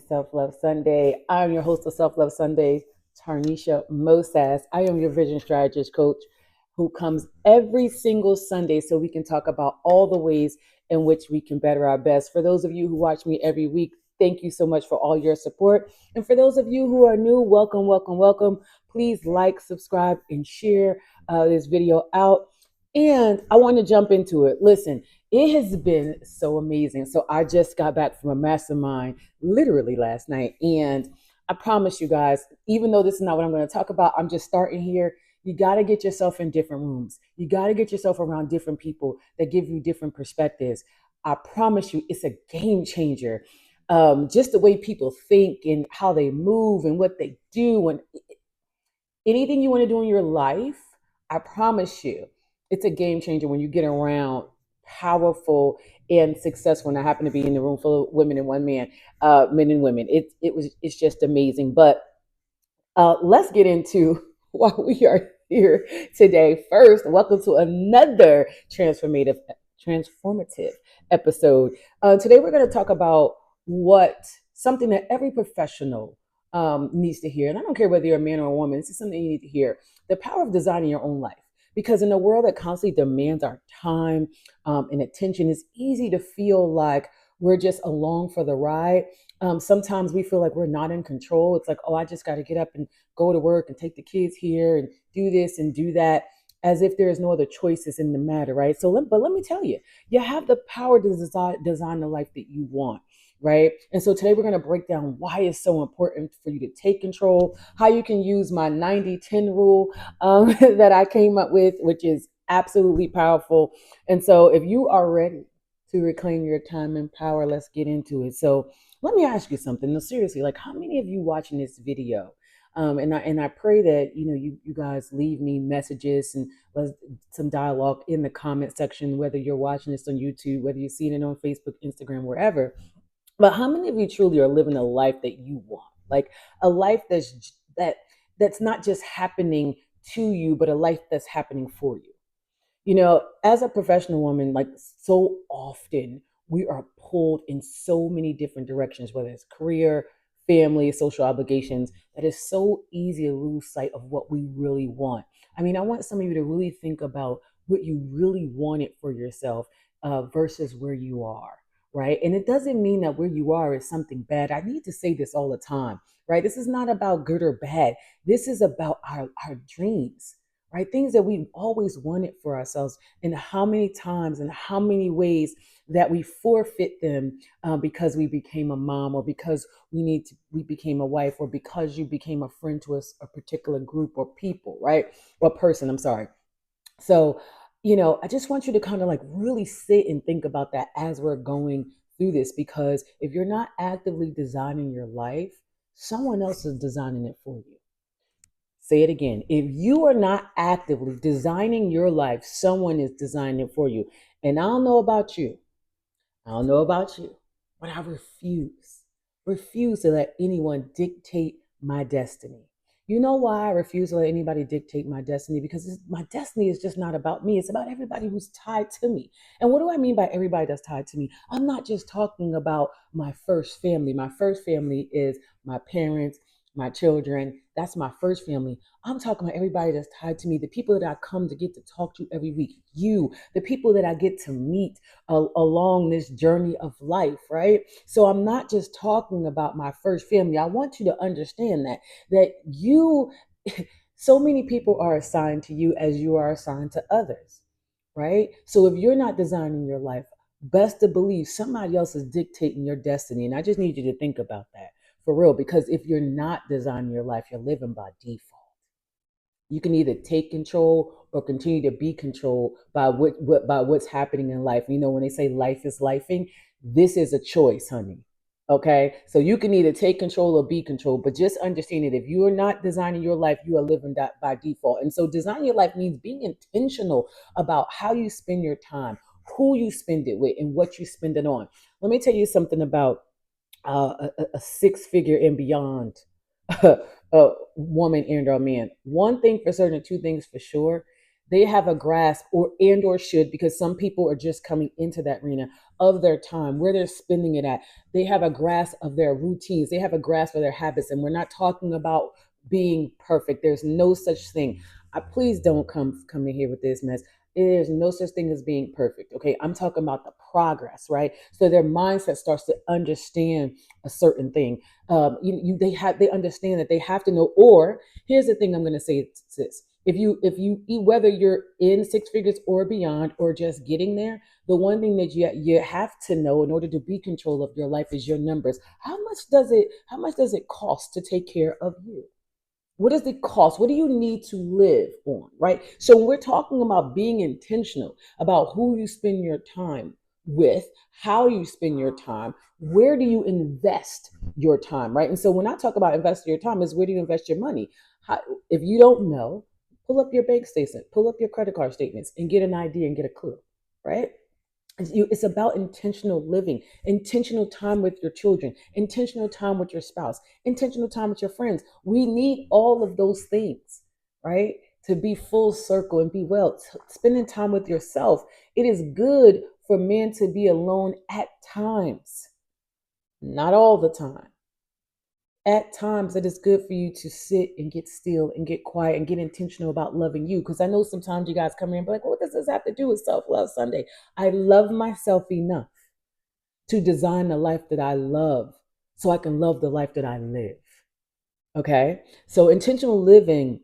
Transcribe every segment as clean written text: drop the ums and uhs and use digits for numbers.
Self Love Sunday. I'm your host of Self Love Sunday, Tarnisha Mosas. I am your vision strategist coach who comes every single Sunday so we can talk about all the ways in which we can better our best. For those of you who watch me every week, thank you so much for all your support. And for those of you who are new, welcome, welcome, welcome. Please like, subscribe, and share this video out. And I want to jump into it. Listen, it has been so amazing. So I just got back from a mastermind literally last night. And I promise you guys, even though this is not what I'm going to talk about, I'm just starting here. You got to get yourself in different rooms. You got to get yourself around different people that give you different perspectives. I promise you, it's a game changer. Just the way people think and how they move and what they do and anything you want to do in your life, I promise you, it's a game changer when you get around powerful and successful. And I happen to be in the room full of women and one man, men and women. It's just amazing. But let's get into why we are here today. First, welcome to another transformative episode. Today, we're going to talk about what something that every professional needs to hear. And I don't care whether you're a man or a woman, this is something you need to hear. The power of designing your own life. Because in a world that constantly demands our time and attention, it's easy to feel like we're just along for the ride. Sometimes we feel like we're not in control. It's like, oh, I just got to get up and go to work and take the kids here and do this and do that, as if there's no other choices in the matter, right? But let me tell you, you have the power to design the life that you want, right? And so today we're going to break down why it's so important for you to take control, how you can use my 90-10 rule that I came up with, which is absolutely powerful. And so if you are ready to reclaim your time and power, let's get into it. So let me ask you something. No, seriously, like how many of you watching this video? And I pray that you guys leave me messages and some dialogue in the comment section, whether you're watching this on YouTube, whether you're seeing it on Facebook, Instagram, wherever. But how many of you truly are living a life that you want? Like a life that's not just happening to you, but a life that's happening for you. As a professional woman, like so often we are pulled in so many different directions, whether it's career, family, social obligations, that it's so easy to lose sight of what we really want. I mean, I want some of you to really think about what you really wanted for yourself versus where you are, right? And it doesn't mean that where you are is something bad. I need to say this all the time, right? This is not about good or bad. This is about our dreams, right? Things that we've always wanted for ourselves, and how many times and how many ways that we forfeit them because we became a mom, or because we became a wife, or because you became a friend to a particular group or people, right? Or person, I'm sorry. So, I just want you to kind of like really sit and think about that as we're going through this, because if you're not actively designing your life, someone else is designing it for you. Say it again. If you are not actively designing your life, someone is designing it for you. And I don't know about you. I don't know about you, but I refuse to let anyone dictate my destiny. You know why I refuse to let anybody dictate my destiny? Because my destiny is just not about me. It's about everybody who's tied to me. And what do I mean by everybody that's tied to me? I'm not just talking about my first family. My first family is my parents, my children. That's my first family. I'm talking about everybody that's tied to me, the people that I come to get to talk to every week, you, the people that I get to meet along this journey of life, right? So I'm not just talking about my first family. I want you to understand that you so many people are assigned to you as you are assigned to others, right? So if you're not designing your life, best to believe somebody else is dictating your destiny. And I just need you to think about that for real, because if you're not designing your life, you're living by default. You can either take control or continue to be controlled by by what's happening in life. When they say life is lifing, this is a choice, honey. Okay, so you can either take control or be controlled, but just understand that if you are not designing your life, you are living that by default. And so designing your life means being intentional about how you spend your time, who you spend it with, and what you spend it on. Let me tell you something about a six-figure and beyond a woman and or man. One thing for certain, two things for sure. They have a grasp or should, because some people are just coming into that arena of their time, where they're spending it at. They have a grasp of their routines. They have a grasp of their habits. And we're not talking about being perfect. There's no such thing. Please don't come in here with this mess. There's no such thing as being perfect. Okay. I'm talking about the progress, right? So their mindset starts to understand a certain thing. They understand that they have to know. Or here's the thing I'm going to say, sis. If you whether you're in six figures or beyond, or just getting there, the one thing that you have to know in order to be control of your life is your numbers. How much does it cost to take care of you? What does it cost? What do you need to live on, right? So when we're talking about being intentional about who you spend your time with, how you spend your time, where do you invest your time, right? And so when I talk about investing your time, is where do you invest your money? How, if you don't know, pull up your bank statement, pull up your credit card statements, and get an idea and get a clue, right? It's about intentional living, intentional time with your children, intentional time with your spouse, intentional time with your friends. We need all of those things, right? To be full circle and be well. Spending time with yourself. It is good for men to be alone at times, not all the time. At times, it is good for you to sit and get still and get quiet and get intentional about loving you. Because I know sometimes you guys come in and be like, what does this have to do with self love Sunday? I love myself enough to design the life that I love so I can love the life that I live. Okay. So, intentional living,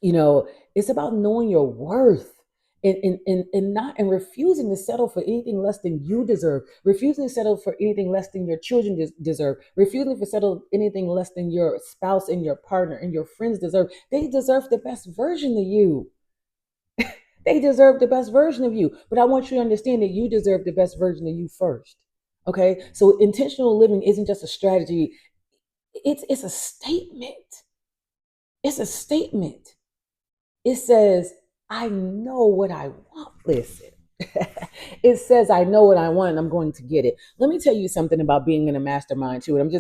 it's about knowing your worth. And not and refusing to settle for anything less than you deserve, refusing to settle for anything less than your children deserve, refusing to settle anything less than your spouse and your partner and your friends deserve. They deserve the best version of you. They deserve the best version of you. But I want you to understand that you deserve the best version of you first. Okay. So intentional living isn't just a strategy, it's a statement. It's a statement. It says, I know what I want. Listen. It says, I know what I want and I'm going to get it. Let me tell you something about being in a mastermind too. And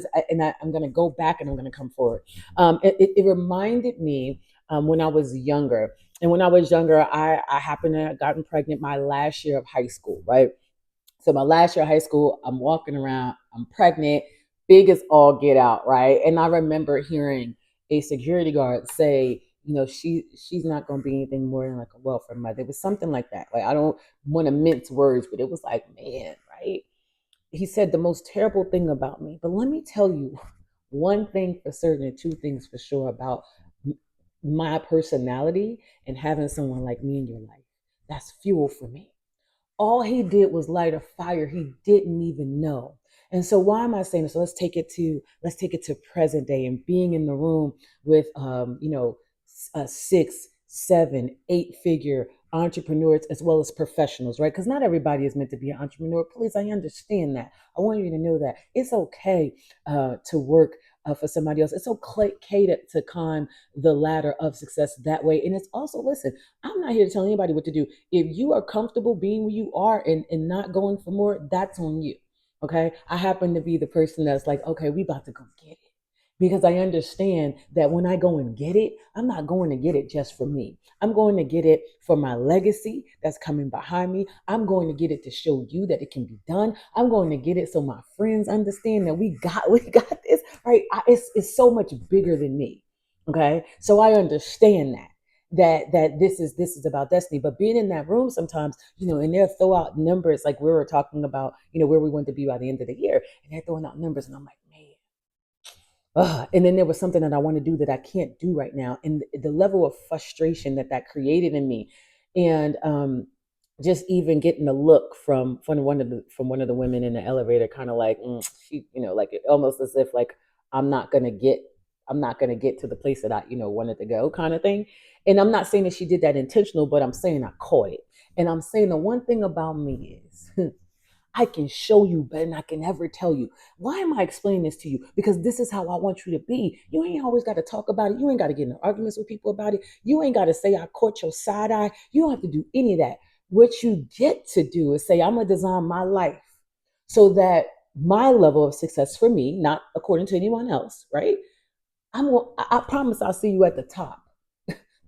I'm going to go back and I'm going to come forward. It reminded me when I was younger. And when I was younger, I happened to have gotten pregnant my last year of high school, right? So my last year of high school, I'm walking around, I'm pregnant, big as all get out, right? And I remember hearing a security guard say, she's not going to be anything more than like a welfare mother. It was something like that. Like, I don't want to mince words, but it was like, man, right? He said the most terrible thing about me. But let me tell you one thing for certain and two things for sure about my personality and having someone like me in your life. That's fuel for me. All he did was light a fire he didn't even know. And so why am I saying this? So let's take it to present day and being in the room with a 6, 7, 8 figure entrepreneurs as well as professionals, right? Because not everybody is meant to be an entrepreneur. Please, I understand that. I want you to know that it's okay to work for somebody else. It's okay to climb the ladder of success that way. And it's also, listen, I'm not here to tell anybody what to do. If you are comfortable being where you are and not going for more, that's on you. Okay. I happen to be the person that's like, okay, we about to go get it. Because I understand that when I go and get it, I'm not going to get it just for me. I'm going to get it for my legacy that's coming behind me. I'm going to get it to show you that it can be done. I'm going to get it so my friends understand that we got this, right? It's so much bigger than me. Okay. So I understand that this is about destiny. But being in that room sometimes, and they'll throw out numbers like we were talking about, where we want to be by the end of the year, and they're throwing out numbers, and I'm like, man. And then there was something that I want to do that I can't do right now, and the level of frustration that created in me, and just even getting a look from one of the women in the elevator, kind of like she, like almost as if like I'm not gonna get I'm not gonna get to the place that I wanted to go, kind of thing. And I'm not saying that she did that intentional, but I'm saying I caught it. And I'm saying the one thing about me is I can show you better than I can ever tell you. Why am I explaining this to you? Because this is how I want you to be. You ain't always got to talk about it. You ain't got to get in arguments with people about it. You ain't got to say I caught your side eye. You don't have to do any of that. What you get to do is say, I'm going to design my life so that my level of success for me, not according to anyone else, right? I promise I'll see you at the top.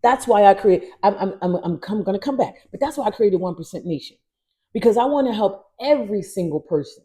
That's why I create. I'm going to come back, but that's why I created 1% Nation, because I want to help every single person,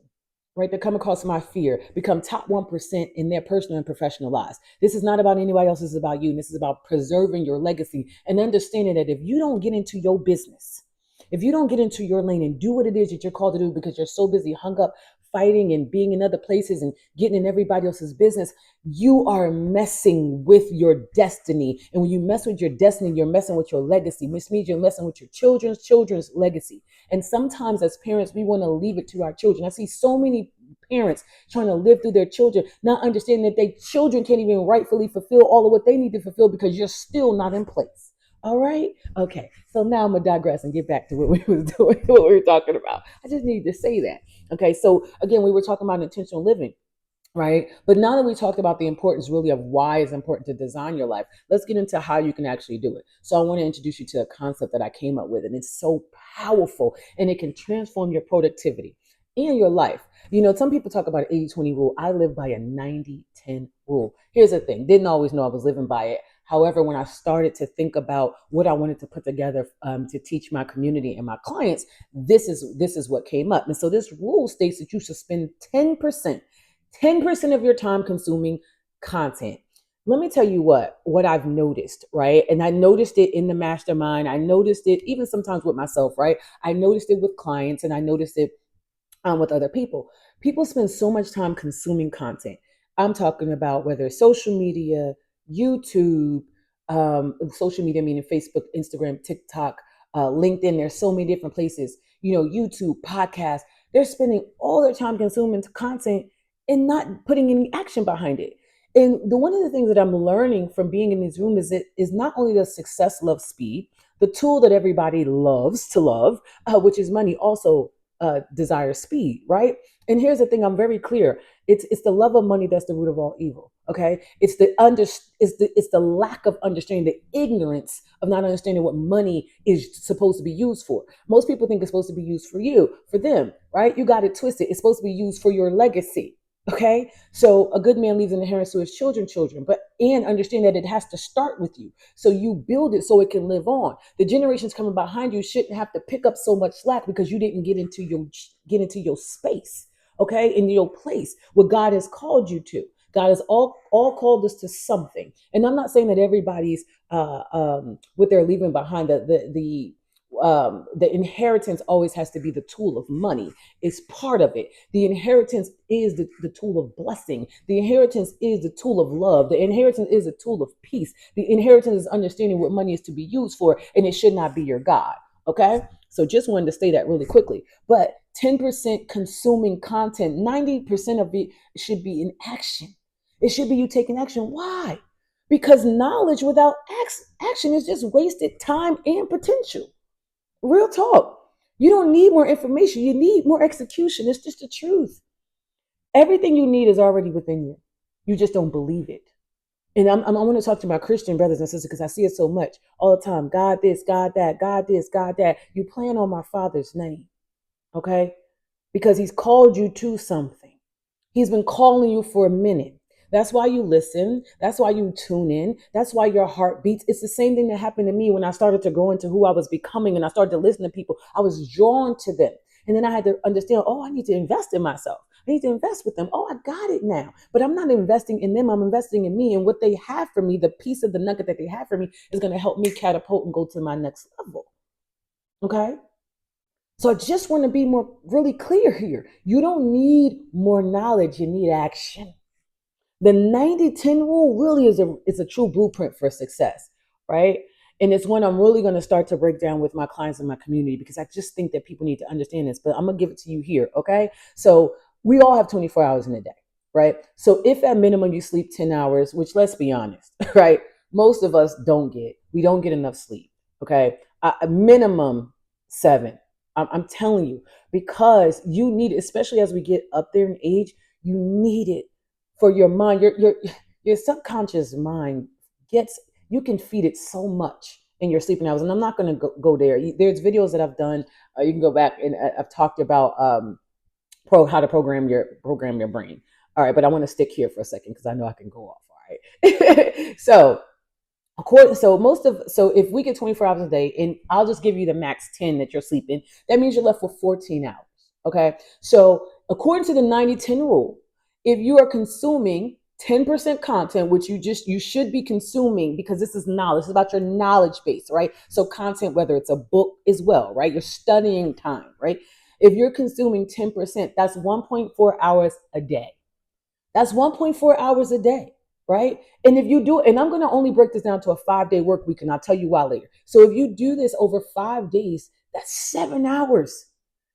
right, that come across my fear become top 1% in their personal and professional lives. This is not about anybody else. This is about you. And this is about preserving your legacy and understanding that if you don't get into your business, if you don't get into your lane and do what it is that you're called to do because you're so busy hung up fighting and being in other places and getting in everybody else's business, you are messing with your destiny. And when you mess with your destiny, you're messing with your legacy, which means you're messing with your children's legacy. And sometimes as parents, we want to leave it to our children. I see so many parents trying to live through their children, not understanding that their children can't even rightfully fulfill all of what they need to fulfill because you're still not in place. All right. Okay. So now I'm gonna digress and get back to what we was doing, what we were talking about. I just need to say that. Okay. So again, we were talking about intentional living, right? But now that we talked about the importance really of why it's important to design your life, let's get into how you can actually do it. So I want to introduce you to a concept that I came up with, and it's so powerful and it can transform your productivity and your life. You know, some people talk about an 80-20 rule. I live by a 90-10 rule. Here's the thing, didn't always know I was living by it. However, when I started to think about what I wanted to put together to teach my community and my clients, this is what came up. And so this rule states that you should spend 10% of your time consuming content. Let me tell you what I've noticed, right? And I noticed it in the mastermind. I noticed it even sometimes with myself, right? I noticed it with clients and I noticed it with other people. People spend so much time consuming content. I'm talking about whether it's social media, YouTube, social media meaning Facebook, Instagram, TikTok, LinkedIn. There's so many different places. You know, YouTube, podcasts. They're spending all their time consuming content and not putting any action behind it. And the one of the things that I'm learning from being in these rooms is it is not only does success love speed, the tool that everybody loves to love, which is money, also desire speed, right? And here's the thing: I'm very clear. It's the love of money that's the root of all evil. Okay, it's the lack of understanding, the ignorance of not understanding what money is supposed to be used for. Most people think it's supposed to be used for you, for them, right? You got it twisted. It's supposed to be used for your legacy. Okay, so a good man leaves an inheritance to his children, but and understand that it has to start with you. So you build it so it can live on. The generations coming behind you shouldn't have to pick up so much slack because you didn't get into your space, okay, in your place, what God has called you to. God has all called us to something, and I'm not saying that everybody's what they're leaving behind the inheritance always has to be the tool of money. It's part of it. The inheritance is the tool of blessing. The inheritance is the tool of love. The inheritance is a tool of peace. The inheritance is understanding what money is to be used for, and it should not be your God. Okay? So just wanted to say that really quickly. But 10% consuming content, 90% of it should be in action. It should be you taking action. Why? Because knowledge without action is just wasted time and potential. Real talk. You don't need more information. You need more execution. It's just the truth. Everything you need is already within you. You just don't believe it. And I want to talk to my Christian brothers and sisters because I see it so much all the time. God this, God that, God this, God that. You playing on my Father's name, okay? Because He's called you to something. He's been calling you for a minute. That's why you listen. That's why you tune in. That's why your heart beats. It's the same thing that happened to me when I started to grow into who I was becoming and I started to listen to people. I was drawn to them. And then I had to understand, oh, I need to invest in myself. I need to invest with them. Oh, I got it now. But I'm not investing in them. I'm investing in me and what they have for me. The piece of the nugget that they have for me is going to help me catapult and go to my next level. Okay. So I just want to be more really clear here. You don't need more knowledge. You need action. The 90-10 rule really is a true blueprint for success, right? And it's one I'm really going to start to break down with my clients and my community because I just think that people need to understand this. But I'm going to give it to you here, okay? So we all have 24 hours in a day, right? So if at minimum you sleep 10 hours, which let's be honest, right? Most of us we don't get enough sleep, okay? A minimum 7. I'm telling you, because you need it, especially as we get up there in age, you need it for your mind. Your subconscious mind gets, you can feed it so much in your sleeping hours. And I'm not going to go there. There's videos that I've done. You can go back and I've talked about how to program your brain. All right, but I want to stick here for a second because I know I can go off. All right. So So if we get 24 hours a day, and I'll just give you the max 10 that you're sleeping, that means you're left with 14 hours. Okay. So according to the 90-10 rule, if you are consuming 10% content, which you should be consuming, because this is knowledge, it's about your knowledge base, right? So content, whether it's a book as well, right? You're studying time, right? If you're consuming 10%, that's 1.4 hours a day. That's 1.4 hours a day, right? And if you do, and I'm going to only break this down to a 5-day work week, and I'll tell you why later. So if you do this over 5 days, that's 7 hours.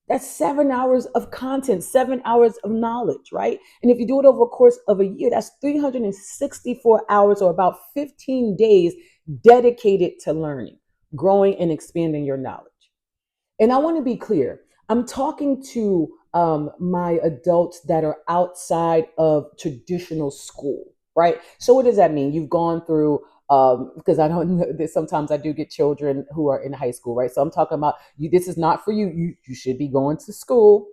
That's 7 hours of content, 7 hours of knowledge, right? And if you do it over a course of a year, that's 364 hours, or about 15 days dedicated to learning, growing, and expanding your knowledge. And I want to be clear. I'm talking to my adults that are outside of traditional school, right? So what does that mean? You've gone through, because I don't know that sometimes I do get children who are in high school, right? So I'm talking about you. This is not for you. You should be going to school,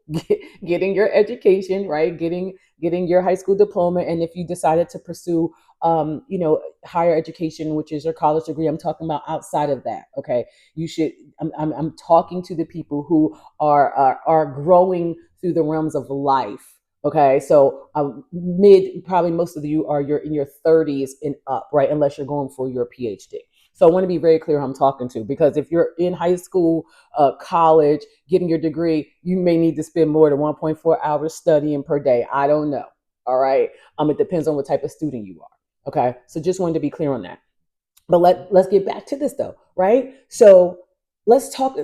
getting your education, right? Getting your high school diploma, and if you decided to pursue, higher education, which is your college degree, I'm talking about outside of that. Okay, you should. I'm talking to the people who are growing through the realms of life. Okay, so probably most of you are you're in your 30s and up, right? Unless you're going for your PhD. So I want to be very clear who I'm talking to, because if you're in high school, college, getting your degree, you may need to spend more than 1.4 hours studying per day. I don't know. All right. It depends on what type of student you are. Okay. So just wanted to be clear on that. But let's get back to this though, right? So let's talk,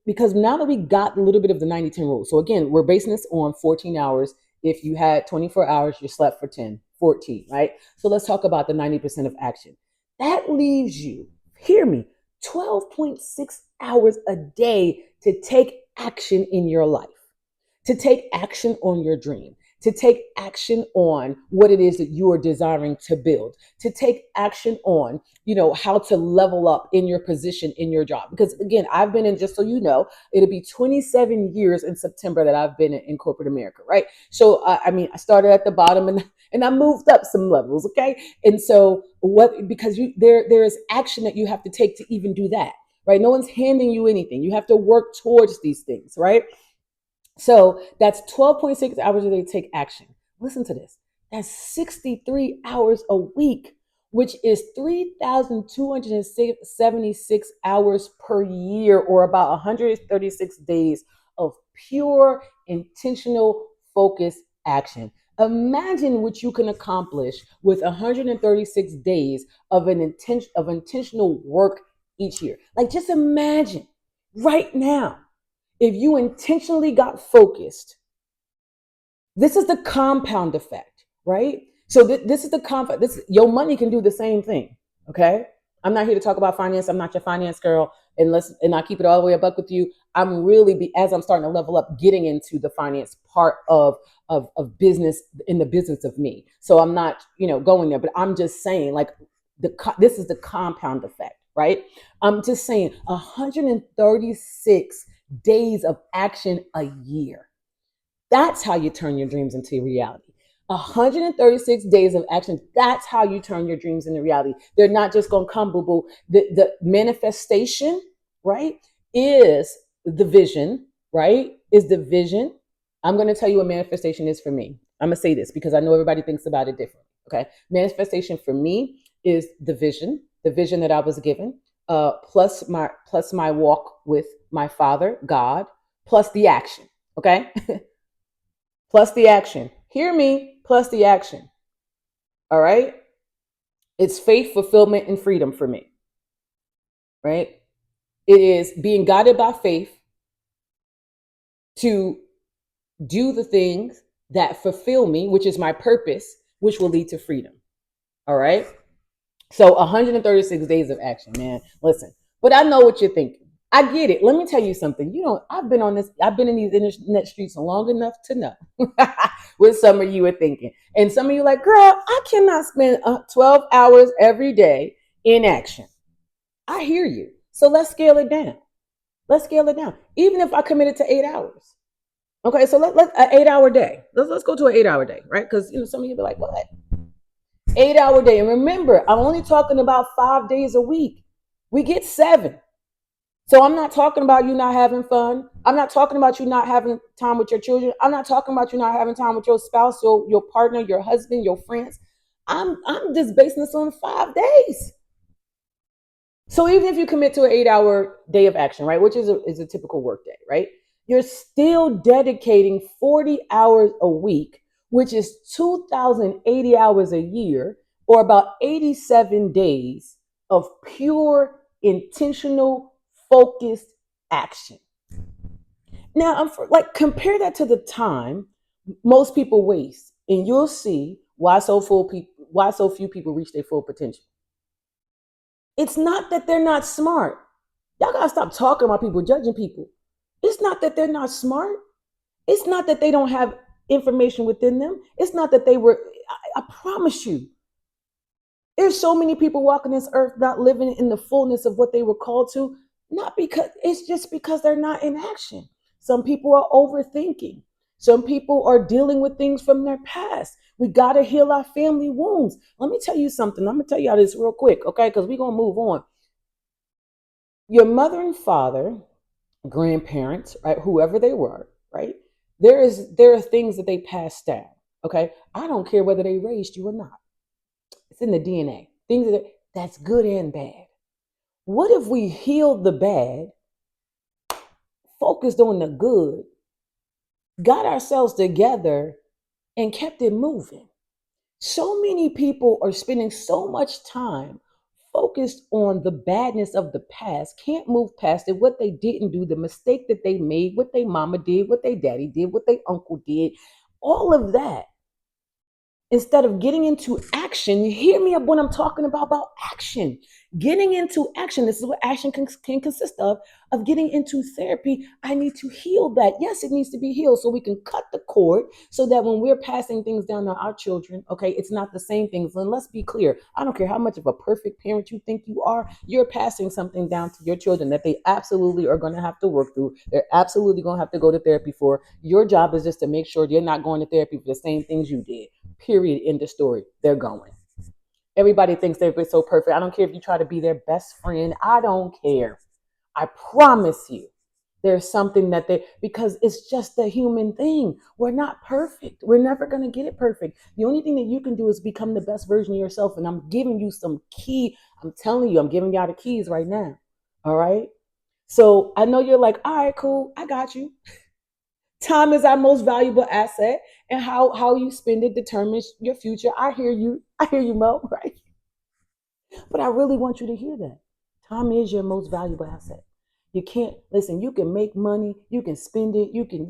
because now that we got a little bit of the 90-10 rule. So again, we're basing this on 14 hours. If you had 24 hours, you slept for 10, 14, right? So let's talk about the 90% of action. That leaves you, hear me, 12.6 hours a day to take action in your life, to take action on your dream, to take action on what it is that you are desiring to build, to take action on, how to level up in your position in your job. Because again, I've been in, just so you know, it'll be 27 years in September that I've been in corporate America, right? So, I started at the bottom, and I moved up some levels, okay? And so because there is action that you have to take to even do that, right? No one's handing you anything. You have to work towards these things, right? So that's 12.6 hours a day to take action. Listen to this. That's 63 hours a week, which is 3,276 hours per year, or about 136 days of pure, intentional, focused action. Imagine what you can accomplish with 136 days of intentional work each year. Like, just imagine right now, if you intentionally got focused. This is the compound effect, right? So this is the compound. Your money can do the same thing. Okay, I'm not here to talk about finance. I'm not your finance girl. And I keep it all the way a buck with you. I'm really, as I'm starting to level up, getting into the finance part of business, in the business of me. So I'm not, going there, but I'm just saying, like, this is the compound effect, right? I'm just saying 136 days of action a year. That's how you turn your dreams into reality. 136 days of action. That's how you turn your dreams into reality. They're not just going to come, boo boo. The manifestation, right, is the vision, right? Is the vision. I'm going to tell you what manifestation is for me. I'm going to say this because I know everybody thinks about it differently. Okay. Manifestation for me is the vision that I was given, plus my walk with my Father, God, plus the action. Okay. Plus the action. Hear me, plus the action. All right? It's faith, fulfillment, and freedom for me. Right? It is being guided by faith to do the things that fulfill me, which is my purpose, which will lead to freedom. All right? So 136 days of action, man. Listen, but I know what you're thinking. I get it. Let me tell you something. I've been in these internet streets long enough to know what some of you are thinking. And some of you are like, girl, I cannot spend 12 hours every day in action. I hear you. So let's scale it down. Even if I committed to 8 hours. Okay, so let an 8 hour day. Let's go to an 8 hour day, right? Because some of you be like, what? 8 hour day. And remember, I'm only talking about 5 days a week. We get 7. So I'm not talking about you not having fun. I'm not talking about you not having time with your children. I'm not talking about you not having time with your spouse, your partner, your husband, your friends. I'm just basing this on 5 days. So even if you commit to an 8 hour day of action, right, which is a typical work day, right, you're still dedicating 40 hours a week, which is 2,080 hours a year, or about 87 days of pure, intentional, focused action. Now, like compare that to the time most people waste, and you'll see why so few people reach their full potential. It's not that they're not smart. Y'all gotta stop talking about people, judging people. It's not that they're not smart. It's not that they don't have information within them. It's not that they were, I promise you, there's so many people walking this earth not living in the fullness of what they were called to, not because it's just because they're not in action. Some people are overthinking. Some people are dealing with things from their past. We got to heal our family wounds. Let me tell you something. I'm going to tell you this real quick, okay? Because we're going to move on. Your mother and father, grandparents, right, whoever they were, right, there are things that they passed down. Okay, I don't care whether they raised you or not. It's in the DNA. Things that's good and bad. What if we healed the bad, focused on the good, got ourselves together, and kept it moving? So many people are spending so much time focused on the badness of the past, can't move past it, what they didn't do, the mistake that they made, what their mama did, what their daddy did, what their uncle did, all of that. Instead of getting into action, you hear me up when I'm talking about action. Getting into action, this is what action can consist of getting into therapy. I need to heal that. Yes, it needs to be healed so we can cut the cord so that when we're passing things down to our children, okay, it's not the same things. And let's be clear, I don't care how much of a perfect parent you think you are, you're passing something down to your children that they absolutely are going to have to work through. They're absolutely going to have to go to therapy for. Your job is just to make sure you're not going to therapy for the same things you did. Period. End of story. They're going. Everybody thinks they're so perfect. I don't care if you try to be their best friend. I don't care. I promise you, there's something that because it's just a human thing. We're not perfect. We're never going to get it perfect. The only thing that you can do is become the best version of yourself. And I'm giving you some key. I'm telling you, I'm giving y'all the keys right now. All right. So I know you're like, all right, cool. I got you. Time is our most valuable asset, and how you spend it determines your future. I hear you. I hear you, Mo, right? But I really want you to hear that. Time is your most valuable asset. You can't listen, you can make money, you can spend it, you can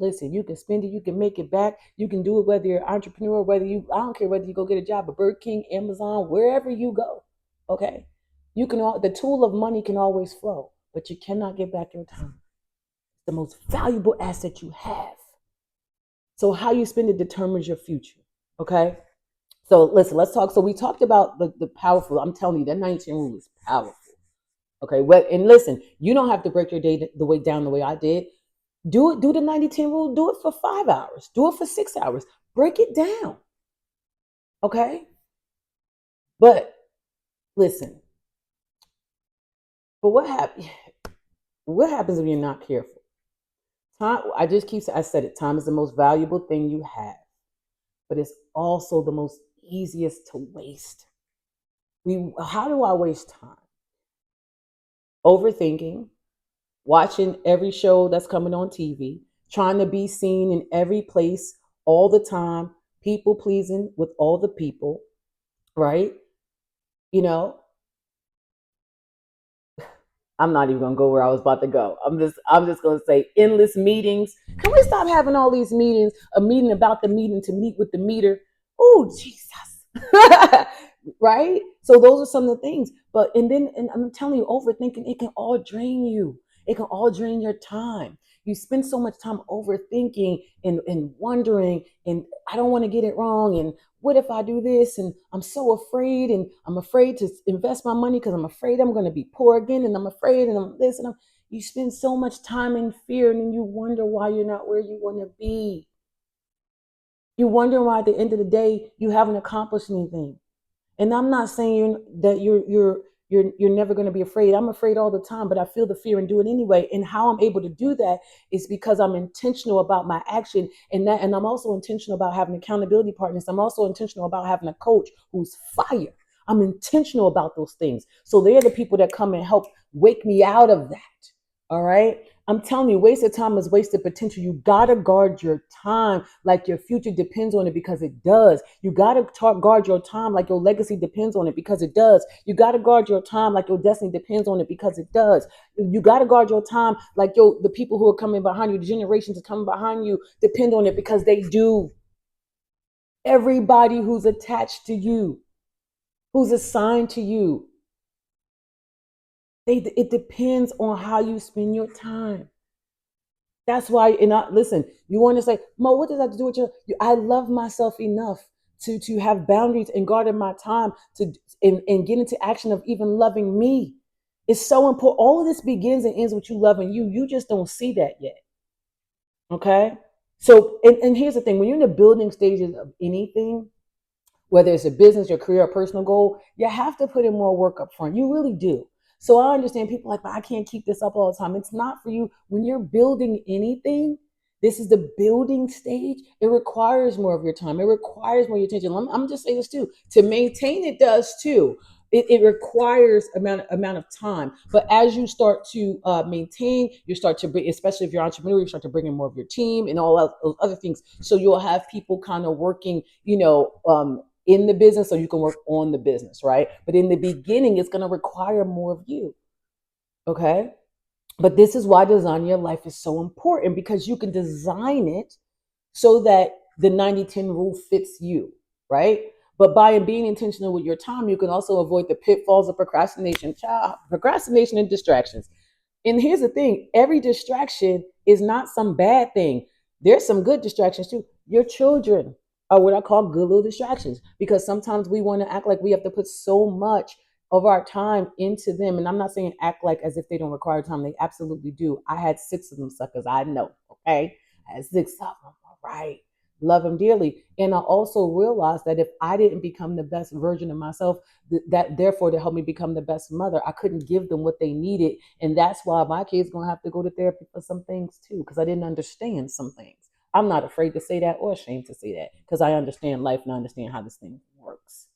spend it, you can make it back. You can do it whether you're an entrepreneur, I don't care whether you go get a job at Burger King, Amazon, wherever you go. Okay. The tool of money can always flow, but you cannot get back your time. The most valuable asset you have. So how you spend it determines your future. Okay. So listen, let's talk. So we talked about the powerful. I'm telling you, that 19 rule is powerful. Okay. Well, and listen, you don't have to break your day the way down the way I did. Do the 90-10 rule. Do it for 5 hours. Do it for 6 hours. Break it down. Okay. But listen, but what happens if you're not careful? Time, I said it, time is the most valuable thing you have, but it's also the most easiest to waste. How do I waste time? Overthinking, watching every show that's coming on TV, trying to be seen in every place all the time, people pleasing with all the people, right? You know, I'm not even gonna go where I was about to go. I'm just gonna say endless meetings. Can we stop having all these meetings? A meeting about the meeting to meet with the meter. Oh Jesus. Right? So those are some of the things. And I'm telling you, overthinking, it can all drain you. It can all drain your time. You spend so much time overthinking and wondering, and I don't want to get it wrong. And what if I do this? And I'm so afraid, and I'm afraid to invest my money because I'm afraid I'm going to be poor again. And I'm afraid, and I'm this, and you spend so much time in fear, and then you wonder why you're not where you want to be. You wonder why at the end of the day, you haven't accomplished anything. And I'm not saying that you're never going to be afraid. I'm afraid all the time, but I feel the fear and do it anyway. And how I'm able to do that is because I'm intentional about my action, and I'm also intentional about having accountability partners. I'm also intentional about having a coach who's fire. I'm intentional about those things. So they're the people that come and help wake me out of that. All right. I'm telling you, wasted time is wasted potential. You gotta guard your time like your future depends on it, because it does. You gotta guard your time like your legacy depends on it, because it does. You gotta guard your time like your destiny depends on it, because it does. You gotta guard your time like the people who are coming behind you, the generations that coming behind you depend on it, because they do. Everybody who's attached to you, who's assigned to you, it depends on how you spend your time. That's why, and listen, you want to say, Mo, what does that have to do with I love myself enough to have boundaries and guarding my time and get into action of even loving me. It's so important. All of this begins and ends with you loving you. You just don't see that yet. Okay. So, and here's the thing: when you're in the building stages of anything, whether it's a business, your career, or personal goal, you have to put in more work up front. You really do. So I understand people like, but I can't keep this up all the time. It's not for you. When you're building anything, this is the building stage. It requires more of your time. It requires more of your attention. I'm just saying this too. To maintain it does too. It requires amount of time. But as you start to maintain, you start to bring, especially if you're an entrepreneur, you start to bring in more of your team and all those other things. So you'll have people kind of working, in the business, so you can work on the business, right? But in the beginning, it's going to require more of you. Okay. But this is why designing your life is so important, because you can design it so that the 90-10 rule fits you, right? But by being intentional with your time, you can also avoid the pitfalls of procrastination and distractions. And here's the thing: every distraction is not some bad thing. There's some good distractions too. Your children are what I call good little distractions, because sometimes we want to act like we have to put so much of our time into them. And I'm not saying act like as if they don't require time. They absolutely do. I had 6 of them suckers. I know. Okay. I had 6 of them. All right. Love them dearly. And I also realized that if I didn't become the best version of myself, that therefore to help me become the best mother, I couldn't give them what they needed. And that's why my kids gonna have to go to therapy for some things too, because I didn't understand some things. I'm not afraid to say that or ashamed to say that, because I understand life and I understand how this thing works.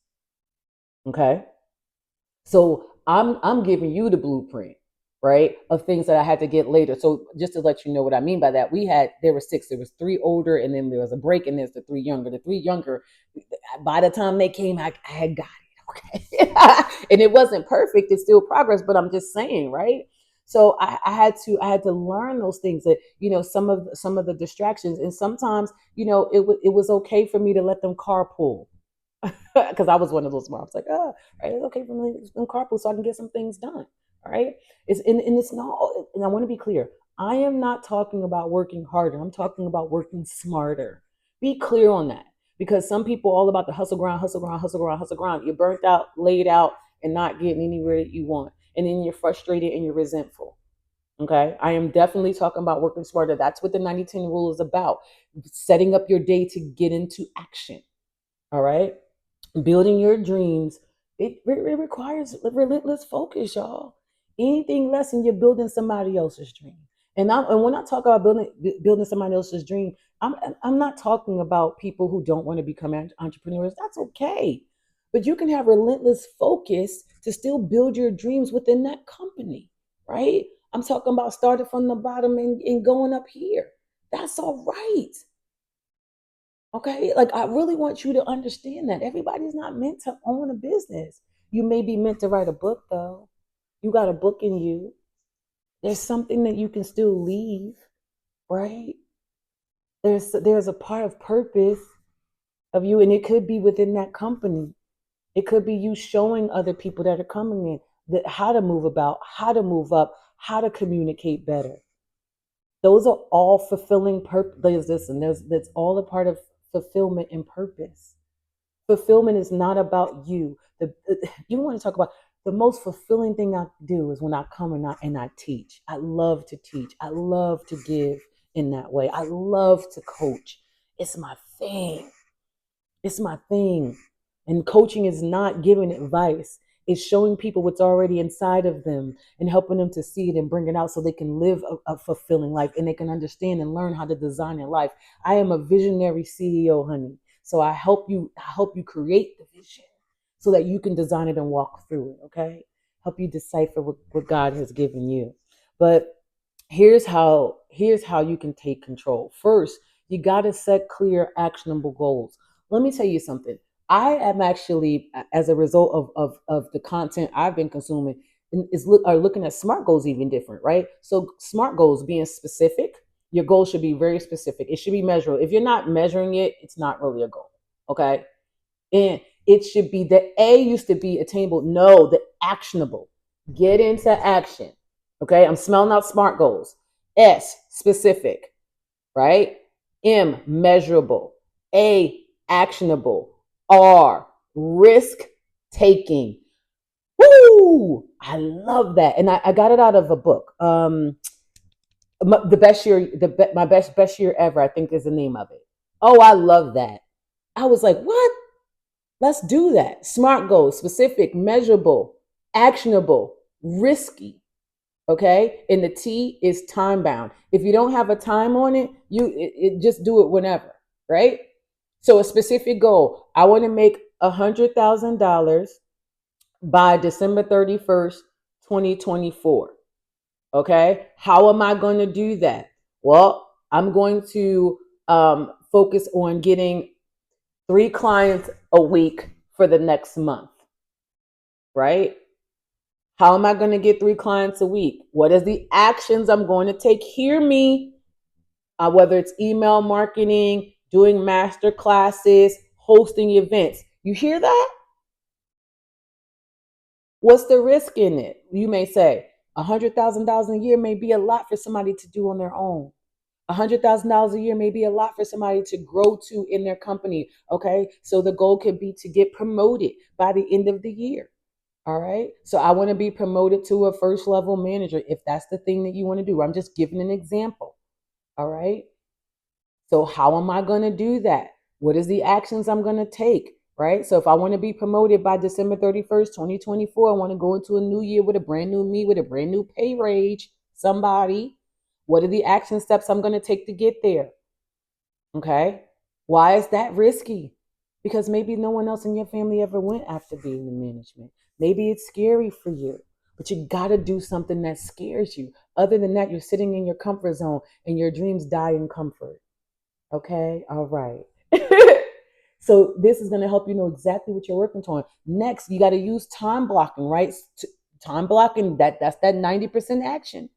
Okay. So I'm giving you the blueprint, right, of things that I had to get later. So just to let you know what I mean by that, there were 6. There was 3 older, and then there was a break, and there's the 3 younger. The 3 younger, by the time they came, I had got it. Okay. And it wasn't perfect. It's still progress, but I'm just saying, right? So I had to learn those things, that some of the distractions, and sometimes it was okay for me to let them carpool, because I was one of those moms like, oh, right, it's okay for me to carpool so I can get some things done. All right. And it's not, and I want to be clear. I am not talking about working harder. I'm talking about working smarter. Be clear on that, because some people all about the hustle grind, hustle grind, hustle grind, hustle grind. You're burnt out, laid out, and not getting anywhere that you want. And then you're frustrated and you're resentful. Okay. I am definitely talking about working smarter. That's what the 90-10 rule is about. Setting up your day to get into action. All right. Building your dreams, it requires relentless focus, y'all. Anything less than you're building somebody else's dream. And when I talk about building somebody else's dream, I'm not talking about people who don't want to become entrepreneurs. That's okay. But you can have relentless focus to still build your dreams within that company, right? I'm talking about starting from the bottom and going up here. That's all right. Okay, like I really want you to understand that everybody's not meant to own a business. You may be meant to write a book, though. You got a book in you. There's something that you can still leave, right? There's a part of purpose of you, and it could be within that company. It could be you showing other people that are coming in that how to move about, how to move up, how to communicate better. Those are all fulfilling purpose. And that's all a part of fulfillment and purpose. Fulfillment is not about you. You want to talk about the most fulfilling thing I do is when I come and I teach. I love to teach. I love to give in that way. I love to coach. It's my thing. It's my thing. And coaching is not giving advice. It's showing people what's already inside of them and helping them to see it and bring it out so they can live a fulfilling life and they can understand and learn how to design their life. I am a visionary CEO, honey. So I help you create the vision so that you can design it and walk through it, okay? Help you decipher what God has given you. But here's how you can take control. First, you got to set clear actionable goals. Let me tell you something. I am actually, as a result of the content I've been consuming, are looking at SMART goals even different, right? So SMART goals being specific, your goal should be very specific. It should be measurable. If you're not measuring it, it's not really a goal. Okay. And it should be the A used to be attainable. No, the actionable. Get into action. Okay. I'm smelling out SMART goals. S, specific, right? M, measurable. A, actionable. R, risk taking. Woo! I love that. And I got it out of a book. The best year, my best year ever, I think is the name of it. Oh, I love that. I was like, what? Let's do that. SMART goals, specific, measurable, actionable, risky. Okay. And the T is time bound. If you don't have a time on it, it just do it whenever. Right. So a specific goal. I want to make $100,000 by December 31st, 2024. Okay. How am I going to do that? Well, I'm going to focus on getting 3 clients a week for the next month, right? How am I going to get 3 clients a week? What is the actions I'm going to take? Hear me. Whether it's email marketing, doing master classes, hosting events. You hear that? What's the risk in it? You may say $100,000 a year may be a lot for somebody to do on their own. $100,000 a year may be a lot for somebody to grow to in their company. Okay. So the goal could be to get promoted by the end of the year. All right. So I want to be promoted to a first level manager if that's the thing that you want to do. I'm just giving an example. All right. So how am I going to do that? What is the actions I'm going to take? Right. So if I want to be promoted by December 31st, 2024, I want to go into a new year with a brand new me, with a brand new pay raise, somebody. What are the action steps I'm going to take to get there? Okay. Why is that risky? Because maybe no one else in your family ever went after being in management. Maybe it's scary for you, but you got to do something that scares you. Other than that, you're sitting in your comfort zone and your dreams die in comfort. Okay. All right. So this is going to help you know exactly what you're working on. Next, you got to use time blocking, right? Time blocking, that's that 90% action.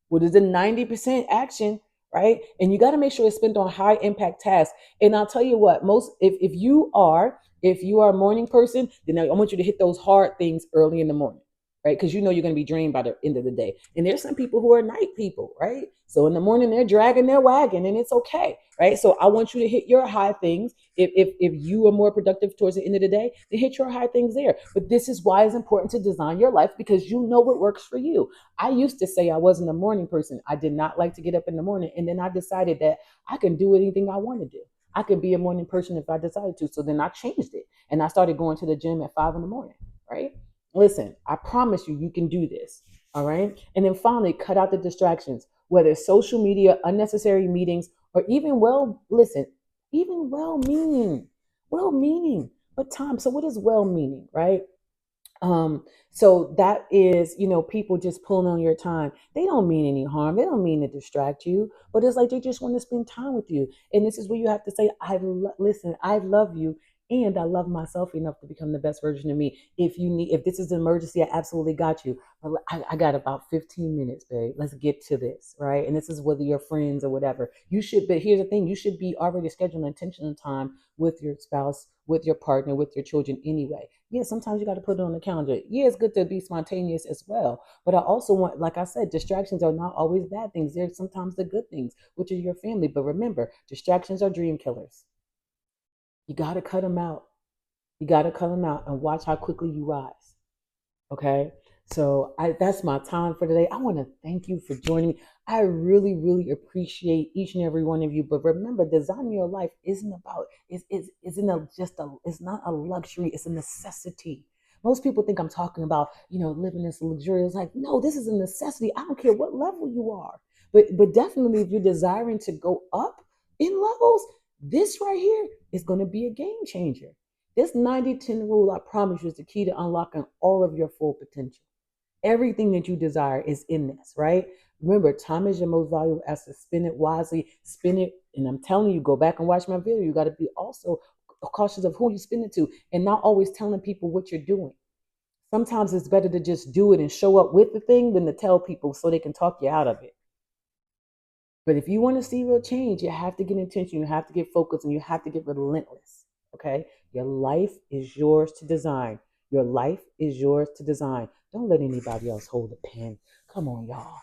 What is the 90% action, right? And you got to make sure it's spent on high impact tasks. And I'll tell you what, if you are a morning person, then I want you to hit those hard things early in the morning, right? Because you know you're going to be drained by the end of the day. And there's some people who are night people, right? So in the morning they're dragging their wagon, and it's okay, right? So I want you to hit your high things. If you are more productive towards the end of the day, then hit your high things there. But this is why it's important to design your life, because you know what works for you. I used to say I wasn't a morning person. I did not like to get up in the morning. And then I decided that I can do anything I want to do. I could be a morning person if I decided to. So then I changed it and I started going to the gym at 5 in the morning, right? Listen, I promise you, you can do this. All right. And then finally, cut out the distractions, whether it's social media, unnecessary meetings, or even even well meaning, but time. So what is well meaning, right? So that is, people just pulling on your time. They don't mean any harm. They don't mean to distract you, but it's like they just want to spend time with you. And this is where you have to say, listen, I love you. And I love myself enough to become the best version of me. If this is an emergency, I absolutely got you. But I got about 15 minutes, babe. Let's get to this, right? And this is whether you're friends or whatever. But here's the thing: you should be already scheduling intentional time with your spouse, with your partner, with your children anyway. Yeah, sometimes you got to put it on the calendar. Yeah, it's good to be spontaneous as well. But I also want, like I said, distractions are not always bad things. They're sometimes the good things, which is your family. But remember, distractions are dream killers. You got to cut them out. You got to cut them out and watch how quickly you rise. Okay. So that's my time for today. I want to thank you for joining me. I really, really appreciate each and every one of you. But remember, designing your life isn't about isn't a, just a it's not a luxury, it's a necessity. Most people think I'm talking about, living this luxurious life. No, this is a necessity. I don't care what level you are. But definitely if you're desiring to go up in levels, this right here is going to be a game changer. This 90-10 rule, I promise you, is the key to unlocking all of your full potential. Everything that you desire is in this, right? Remember, time is your most valuable asset. Spend it wisely, spend it. And I'm telling you, go back and watch my video. You got to be also cautious of who you spend it to and not always telling people what you're doing. Sometimes it's better to just do it and show up with the thing than to tell people so they can talk you out of it. But if you want to see real change, you have to get intention, you have to get focused, and you have to get relentless. Okay? Your life is yours to design. Your life is yours to design. Don't let anybody else hold the pen. Come on, y'all.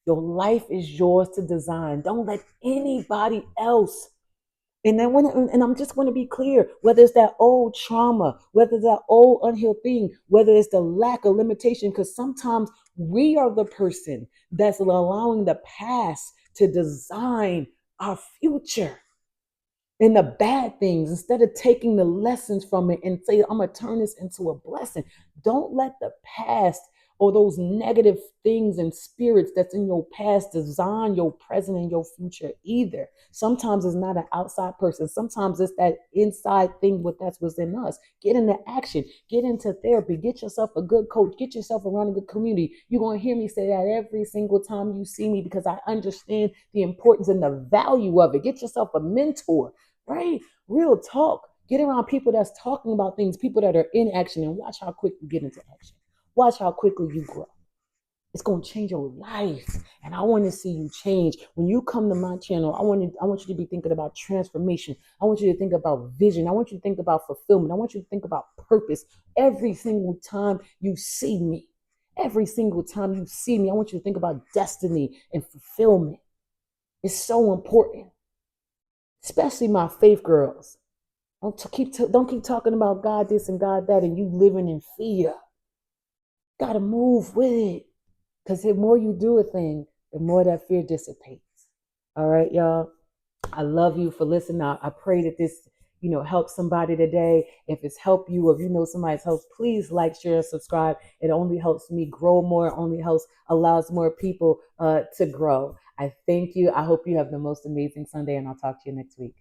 Your life is yours to design. Don't let anybody else. And I'm just going to be clear, whether it's that old trauma, whether it's that old unhealed thing, whether it's the lack of limitation, because sometimes we are the person that's allowing the past to design our future and the bad things instead of taking the lessons from it and say, I'm going to turn this into a blessing. Don't let the past or those negative things and spirits that's in your past design your present and your future either. Sometimes it's not an outside person. Sometimes it's that inside thing that's within us. Get into action. Get into therapy. Get yourself a good coach. Get yourself around a good community. You're going to hear me say that every single time you see me because I understand the importance and the value of it. Get yourself a mentor, right? Real talk. Get around people that's talking about things, people that are in action, and watch how quick you get into action. Watch how quickly you grow. It's going to change your life. And I want to see you change. When you come to my channel, I want you to be thinking about transformation. I want you to think about vision. I want you to think about fulfillment. I want you to think about purpose. Every single time you see me, I want you to think about destiny and fulfillment. It's so important, especially my faith girls. Don't keep talking about God this and God that and you living in fear. Gotta move with it. Because the more you do a thing, the more that fear dissipates. All right, y'all. I love you for listening. I pray that this, helps somebody today. If it's helped you or if you know somebody's helped, please like, share, and subscribe. It only helps me grow more, only allows more people to grow. I thank you. I hope you have the most amazing Sunday, and I'll talk to you next week.